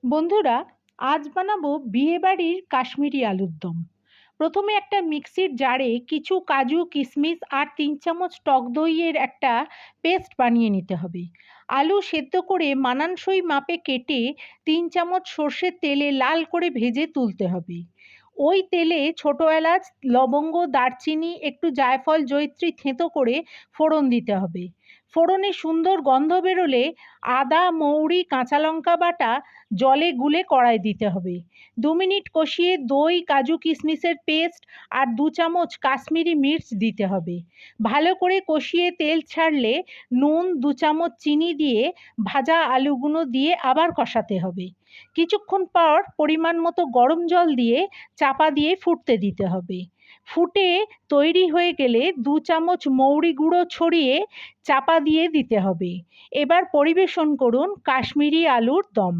বন্ধুরা, আজ বানাবো বিয়েবাড়ির কাশ্মীরি আলুর দম। প্রথমে একটা মিক্সির জারে কিছু কাজু কিশমিশ আর 3 চামচ টক দইয়ের একটা পেস্ট বানিয়ে নিতে হবে। আলু সেদ্ধ করে মানানসই মাপে কেটে 3 চামচ সর্ষের তেলে লাল করে ভেজে তুলতে হবে। ওই তেলে ছোট এলাচ, লবঙ্গ, দারচিনি, একটু জায়ফল, জয়িত্রী থেঁতো করে ফোড়ন দিতে হবে। ফোড়নে সুন্দর গন্ধ বেরোলে আদা, মৌরি, কাঁচা লঙ্কা বাটা জলে গুলে কড়ায় দিতে হবে। 2 মিনিট কষিয়ে দই, কাজু কিশমিশের পেস্ট আর 2 চামচ কাশ্মীরি মির্চ দিতে হবে। ভালো করে কষিয়ে তেল ছাড়লে নুন, 2 চামচ চিনি দিয়ে ভাজা আলুগুলো দিয়ে আবার কষাতে হবে। কিছুক্ষণ পর পরিমাণ মতো গরম জল দিয়ে চাপা দিয়ে ফুটতে দিতে হবে। ফুটে তৈরি হয়ে গেলে 2 চামচ মৌরি গুঁড়ো ছড়িয়ে চাপা দিয়ে দিতে হবে। এবার পরিবেশন করুন কাশ্মীরি আলুর দম।